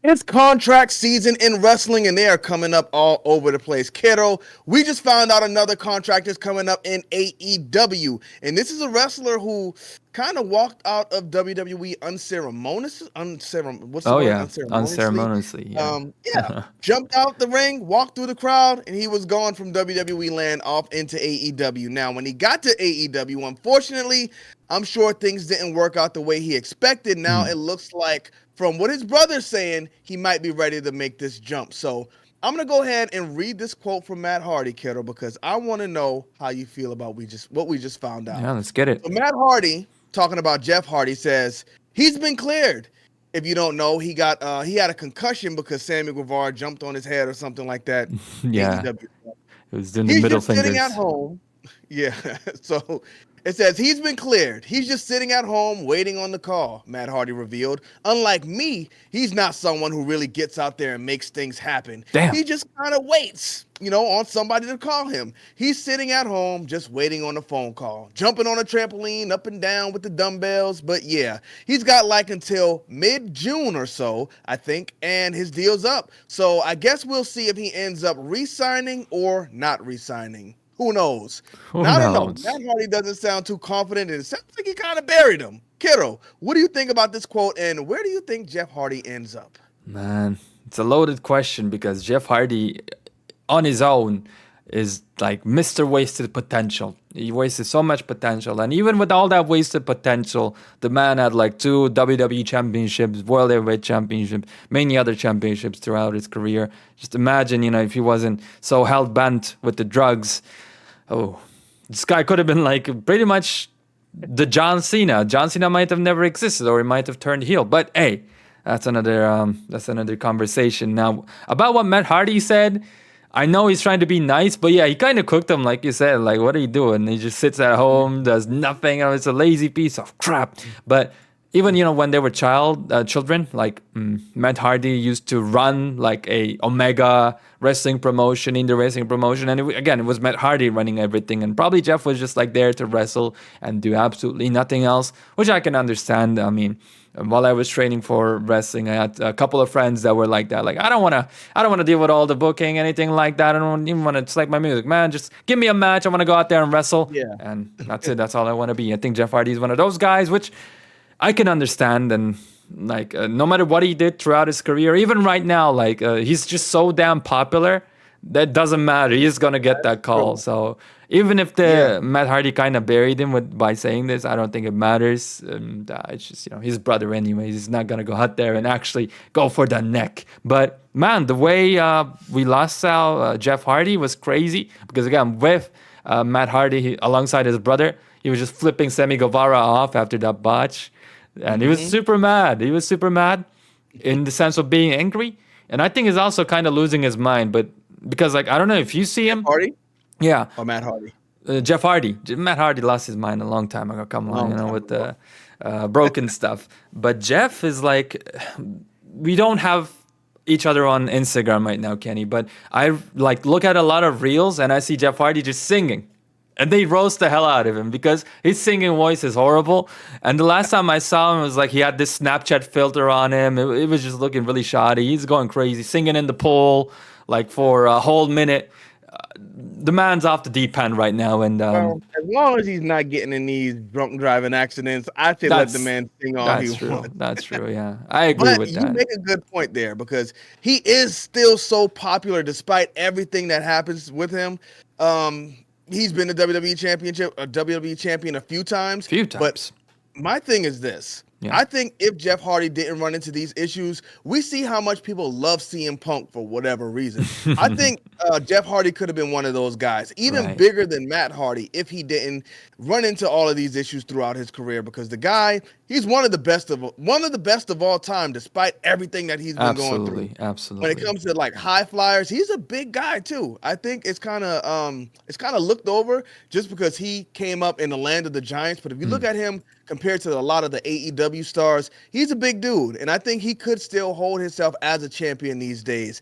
It's contract season in wrestling, and they are coming up all over the place. Kiddo, we just found out another contract is coming up in AEW, and this is a wrestler who kind of walked out of WWE what's the Oh word? yeah, Unceremoniously. unceremoniously, yeah. Yeah, jumped out the ring, walked through the crowd, and he was gone from WWE land off into AEW. Now, when he got to AEW, unfortunately, I'm sure things didn't work out the way he expected. Now Mm. it looks like, from what his brother's saying, he might be ready to make this jump. So I'm gonna go ahead and read this quote from Matt Hardy, Kittle, because I want to know how you feel about what we just found Yeah, out. let's get it. So Matt Hardy, talking about Jeff Hardy, says he's been cleared. If you don't know, he had a concussion because Sammy Guevara jumped on his head or something like that. Yeah, AEW. it was doing the He's middle just sitting at fingers. home. Yeah. So it says he's been cleared. He's just sitting at home waiting on the call, Matt Hardy revealed. Unlike me, he's not someone who really gets out there and makes things happen. Damn. He just kind of waits, on somebody to call him. He's sitting at home just waiting on a phone call, jumping on a trampoline up and down with the dumbbells. But yeah, he's got like until mid-June or so, I think, and his deal's up. So I guess we'll see if he ends up re-signing or not re-signing. Who knows? Who Now, I don't know. knows? Matt Hardy doesn't sound too confident, and it sounds like he kind of buried him. Kiddo, what do you think about this quote, and where do you think Jeff Hardy ends up? Man, it's a loaded question because Jeff Hardy on his own is like Mr. Wasted Potential. He wasted so much potential. And even with all that wasted potential, the man had like 2 WWE championships, World Heavyweight Championship, many other championships throughout his career. Just imagine, if he wasn't so hell bent with the drugs. Oh, this guy could have been like pretty much the John Cena. John Cena might have never existed, or he might have turned heel. But hey, that's another conversation. Now about what Matt Hardy said. I know he's trying to be nice, but yeah, he kind of cooked him, like you said. Like, what are you doing? He just sits at home, does nothing. It's a lazy piece of crap. But even when they were children, like Matt Hardy used to run like a Omega wrestling promotion, indie wrestling promotion, and again, it was Matt Hardy running everything, and probably Jeff was just like there to wrestle and do absolutely nothing else, which I can understand. I mean, while I was training for wrestling, I had a couple of friends that were like that. Like, I don't want to deal with all the booking, anything like that. I don't even want to select my music, man. Just give me a match. I want to go out there and wrestle, Yeah. and that's it. That's all I want to be. I think Jeff Hardy is one of those guys, which I can understand. And like, no matter what he did throughout his career, even right now, like he's just so damn popular that doesn't matter. He's gonna get That's that call. true. So even if Yeah. the Matt Hardy kind of buried him by saying this, I don't think it matters. It's just his brother anyways. He's not gonna go out there and actually go for the neck. But man, the way we lost Jeff Hardy was crazy because again with Matt Hardy alongside his brother, he was just flipping Sammy Guevara off after that botch, and he was Mm-hmm. super mad. He was super mad in the sense of being angry, and I think he's also kind of losing his mind. But because like I don't know if you see Jeff him, Hardy yeah, or Matt Hardy? Jeff Hardy. Matt Hardy lost his mind a long time ago. Come on, Long time with ago. the broken stuff. But Jeff is like, we don't have each other on Instagram right now, Kenny. But I like look at a lot of reels and I see Jeff Hardy just singing. And they roast the hell out of him because his singing voice is horrible. And the last time I saw him, it was like he had this Snapchat filter on him. It was just looking really shoddy. He's going crazy, singing in the pool like for a whole minute. The man's off the deep end right now, and Well, as long as he's not getting in these drunk driving accidents, I say let the that's man sing all he that's true. wants. That's true. Yeah, I agree But with you that. make a good point there because he is still so popular despite everything that happens with him. He's been a WWE champion a few times, Few but times. my thing is this. Yeah. I think if Jeff Hardy didn't run into these issues, we see how much people love CM Punk for whatever reason. I think Jeff Hardy could have been one of those guys, even Right. bigger than Matt Hardy, if he didn't run into all of these issues throughout his career. Because the guy, he's one of the best of all time, despite everything that he's been going through. Absolutely. When it Absolutely. comes to like high flyers, he's a big guy too. I think it's kind of looked over just because he came up in the land of the giants. But if you look Mm. at him compared to a lot of the AEW stars, he's a big dude, and I think he could still hold himself as a champion these days.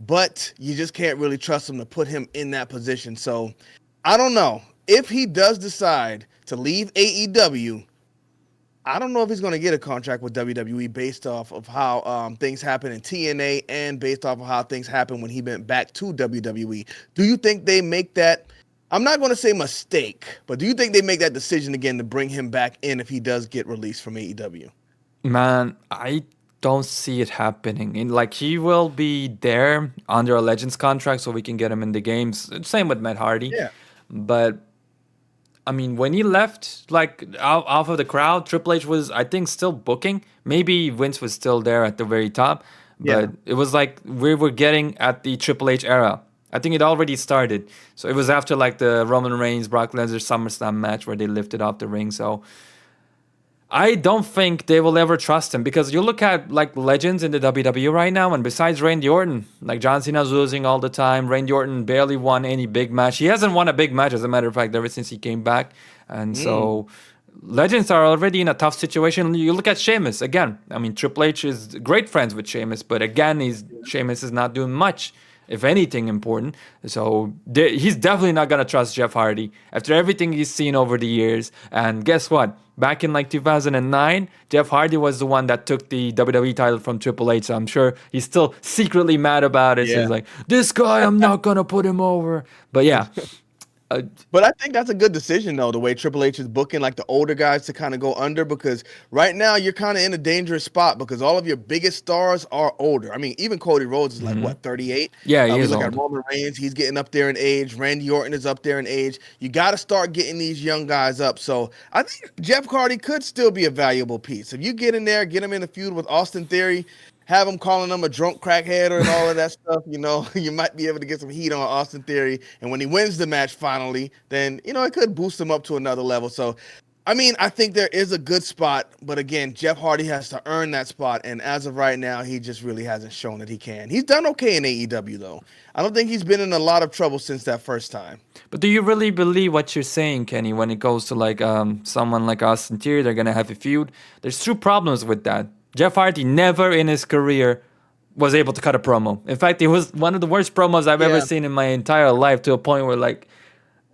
But you just can't really trust him to put him in that position. So I don't know if he does decide to leave AEW. I don't know if he's going to get a contract with WWE based off of how things happen in TNA and based off of how things happen when he went back to WWE. Do you think they make that? I'm not going to say mistake, but do you think they make that decision again to bring him back in if he does get released from AEW? Man, I don't see it happening. Like he will be there under a Legends contract, so we can get him in the games. Same with Matt Hardy, Yeah. but I mean, when he left, like off of the crowd, Triple H was, I think, still booking. Maybe Vince was still there at the very top, Yeah. but it was like we were getting at the Triple H era. I think it already started. So it was after like the Roman Reigns, Brock Lesnar SummerSlam match where they lifted off the ring. So I don't think they will ever trust him because you look at like legends in the WWE right now, and besides Randy Orton, like John Cena's losing all the time. Randy Orton barely won any big match. He hasn't won a big match, as a matter of fact, ever since he came back. And Mm. so legends are already in a tough situation. You look at Sheamus again. I mean, Triple H is great friends with Sheamus, but again, Sheamus is not doing much, if anything, important. So he's definitely not gonna trust Jeff Hardy after everything he's seen over the years. And guess what? Back in like 2009, Jeff Hardy was the one that took the WWE title from Triple H. So I'm sure he's still secretly mad about it. So he's Yeah. like, "This guy, I'm not gonna put him over." But yeah, uh, But I think that's a good decision, though, the way Triple H is booking like the older guys to kind of go under because right now you're kind of in a dangerous spot because all of your biggest stars are older. I mean, even Cody Rhodes is like, what, 38? yeah, he We is look at old. Roman Reigns, he's getting up there in age. Randy Orton is up there in age. You got to start getting these young guys up. So I think Jeff Hardy could still be a valuable piece. If you get in there, get him in the feud with Austin Theory, have him calling him a drunk crackhead or and all of that stuff, you might be able to get some heat on Austin Theory. And when he wins the match finally, then, it could boost him up to another level. So, I mean, I think there is a good spot. But again, Jeff Hardy has to earn that spot. And as of right now, he just really hasn't shown that he can. He's done okay in AEW, though. I don't think he's been in a lot of trouble since that first time. But do you really believe what you're saying, Kenny, when it goes to like someone like Austin Theory, they're gonna have a feud? There's two problems with that. Jeff Hardy never in his career was able to cut a promo. In fact, it was one of the worst promos I've ever Yeah. seen in my entire life, to a point where like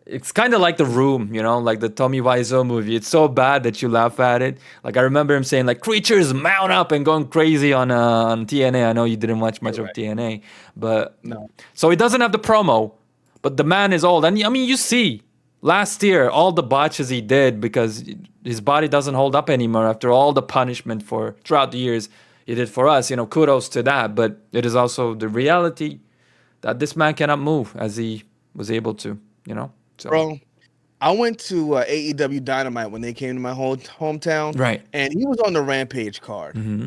it's kind of like The Room, like the Tommy Wiseau movie. It's so bad that you laugh at it. Like I remember him saying like creatures mount up and going crazy on TNA. I know you didn't watch much You're of right. TNA, but No. so he doesn't have the promo, but the man is old. And I mean, you see last year all the botches he did because his body doesn't hold up anymore after all the punishment for throughout the years he did for us. Kudos to that. But it is also the reality that this man cannot move as he was able to. So Bro, I went to AEW Dynamite when they came to my whole hometown, right. and he was on the Rampage card. Hmm.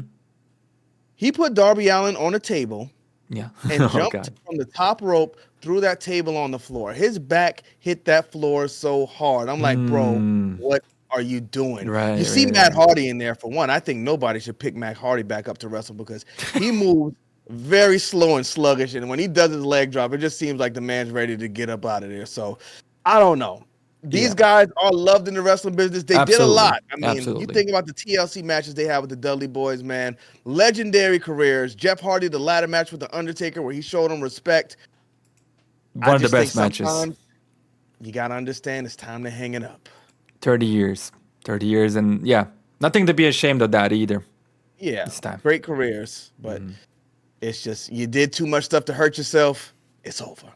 He put Darby Allin on a table Yeah. and Oh jumped God. from the top rope through that table on the floor. His back hit that floor so hard. I'm like, bro, Mm, what are you doing? You right. see Right. Matt Right. Hardy in there for one. I think nobody should pick Matt Hardy back up to wrestle because he moves very slow and sluggish. And when he does his leg drop, it just seems like the man's ready to get up out of there. So I don't know. These Yeah. guys are loved in the wrestling business. They did a Absolutely. lot. I mean, you Absolutely. think about the TLC matches they had with the Dudley Boys, man. Legendary careers. Jeff Hardy, the ladder match with the Undertaker, where he showed him respect. I One of the just think best matches. sometimes you gotta understand it's time to hang it up. 30 years. 30 years. And yeah, nothing to be ashamed of that either. Yeah, This time. great careers, but it's just you did too much stuff to hurt yourself. It's over.